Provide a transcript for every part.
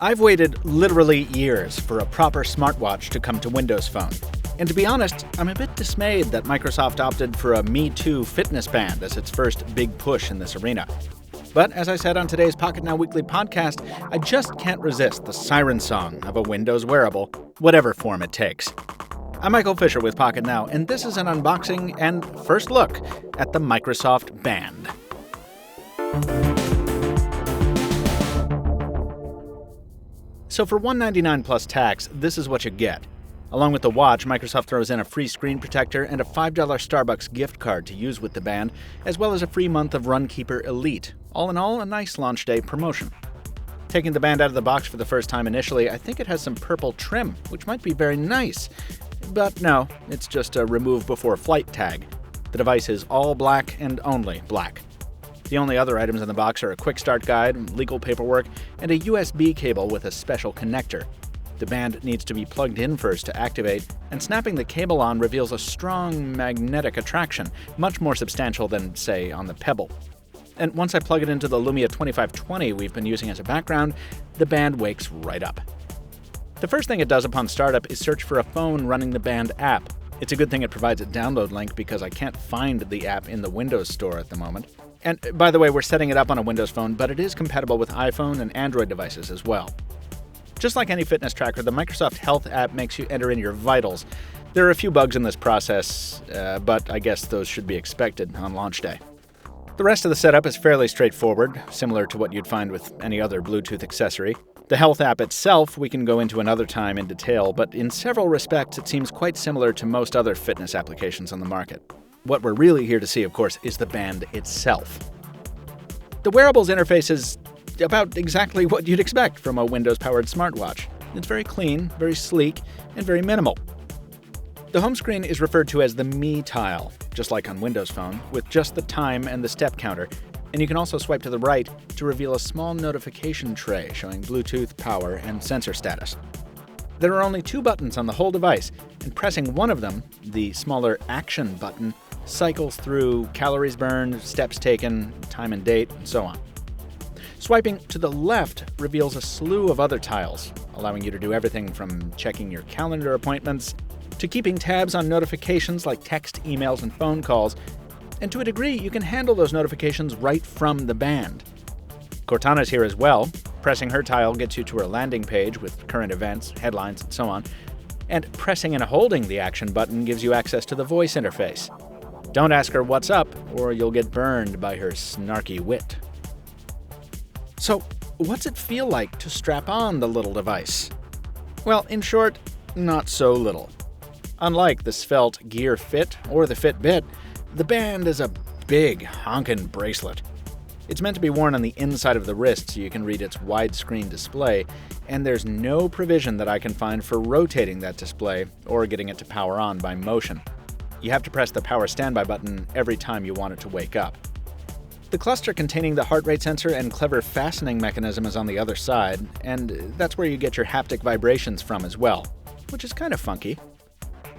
I've waited literally years for a proper smartwatch to come to Windows Phone. And to be honest, I'm a bit dismayed that Microsoft opted for a Me Too fitness band as its first big push in this arena. But as I said on today's Pocketnow Weekly podcast, I just can't resist the siren song of a Windows wearable, whatever form it takes. I'm Michael Fisher with Pocketnow, and this is an unboxing and first look at the Microsoft Band. So for $199 plus tax, this is what you get. Along with the watch, Microsoft throws in a free screen protector and a $5 Starbucks gift card to use with the band, as well as a free month of Runkeeper Elite. All in all, a nice launch day promotion. Taking the band out of the box for the first time initially, I think it has some purple trim, which might be very nice. But no, it's just a remove before flight tag. The device is all black and only black. The only other items in the box are a quick start guide, legal paperwork, and a USB cable with a special connector. The band needs to be plugged in first to activate, and snapping the cable on reveals a strong magnetic attraction, much more substantial than, say, on the Pebble. And once I plug it into the Lumia 2520 we've been using as a background, the band wakes right up. The first thing it does upon startup is search for a phone running the band app. It's a good thing it provides a download link because I can't find the app in the Windows Store at the moment. And by the way, we're setting it up on a Windows Phone, but it is compatible with iPhone and Android devices as well. Just like any fitness tracker, the Microsoft Health app makes you enter in your vitals. There are a few bugs in this process, but I guess those should be expected on launch day. The rest of the setup is fairly straightforward, similar to what you'd find with any other Bluetooth accessory. The Health app itself we can go into another time in detail, but in several respects it seems quite similar to most other fitness applications on the market. What we're really here to see, of course, is the band itself. The wearables interface is about exactly what you'd expect from a Windows-powered smartwatch. It's very clean, very sleek, and very minimal. The home screen is referred to as the Me tile, just like on Windows Phone, with just the time and the step counter, and you can also swipe to the right to reveal a small notification tray showing Bluetooth, power, and sensor status. There are only two buttons on the whole device, and pressing one of them, the smaller Action button, cycles through calories burned, steps taken, time and date, and so on. Swiping to the left reveals a slew of other tiles, allowing you to do everything from checking your calendar appointments to keeping tabs on notifications like text, emails, and phone calls. And to a degree, you can handle those notifications right from the band. Cortana's here as well. Pressing her tile gets you to her landing page with current events, headlines, and so on. And pressing and holding the Action button gives you access to the voice interface. Don't ask her what's up, or you'll get burned by her snarky wit. So, what's it feel like to strap on the little device? Well, in short, not so little. Unlike the svelte Gear Fit or the Fitbit, the band is a big, honkin' bracelet. It's meant to be worn on the inside of the wrist so you can read its widescreen display, and there's no provision that I can find for rotating that display or getting it to power on by motion. You have to press the power standby button every time you want it to wake up. The cluster containing the heart rate sensor and clever fastening mechanism is on the other side, and that's where you get your haptic vibrations from as well, which is kind of funky.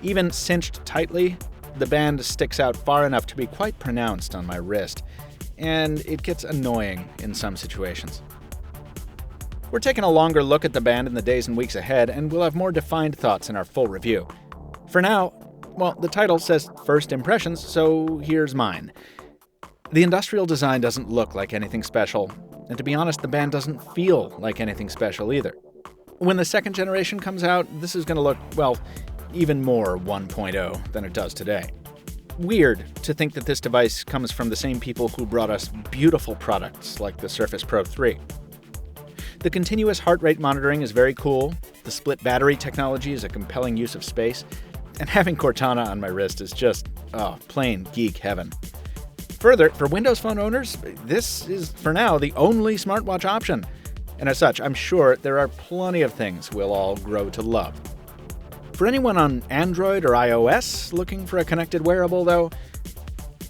Even cinched tightly, the band sticks out far enough to be quite pronounced on my wrist, and it gets annoying in some situations. We're taking a longer look at the band in the days and weeks ahead, and we'll have more defined thoughts in our full review. For now, well, the title says First Impressions, so here's mine. The industrial design doesn't look like anything special, and to be honest, the band doesn't feel like anything special either. When the second generation comes out, this is going to look, well, even more 1.0 than it does today. Weird to think that this device comes from the same people who brought us beautiful products like the Surface Pro 3. The continuous heart rate monitoring is very cool, the split battery technology is a compelling use of space, and having Cortana on my wrist is just, plain geek heaven. Further, for Windows Phone owners, this is, for now, the only smartwatch option. And as such, I'm sure there are plenty of things we'll all grow to love. For anyone on Android or iOS looking for a connected wearable, though,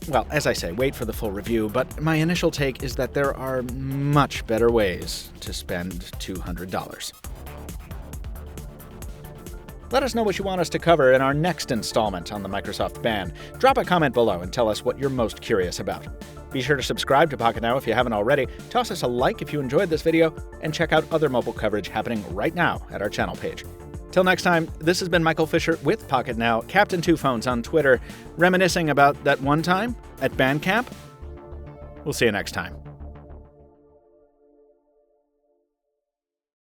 well, as I say, wait for the full review, but my initial take is that there are much better ways to spend $200. Let us know what you want us to cover in our next installment on the Microsoft Band. Drop a comment below and tell us what you're most curious about. Be sure to subscribe to Pocketnow if you haven't already, toss us a like if you enjoyed this video, and check out other mobile coverage happening right now at our channel page. Till next time, this has been Michael Fisher with Pocketnow, Captain Two Phones on Twitter, reminiscing about that one time at band camp. We'll see you next time.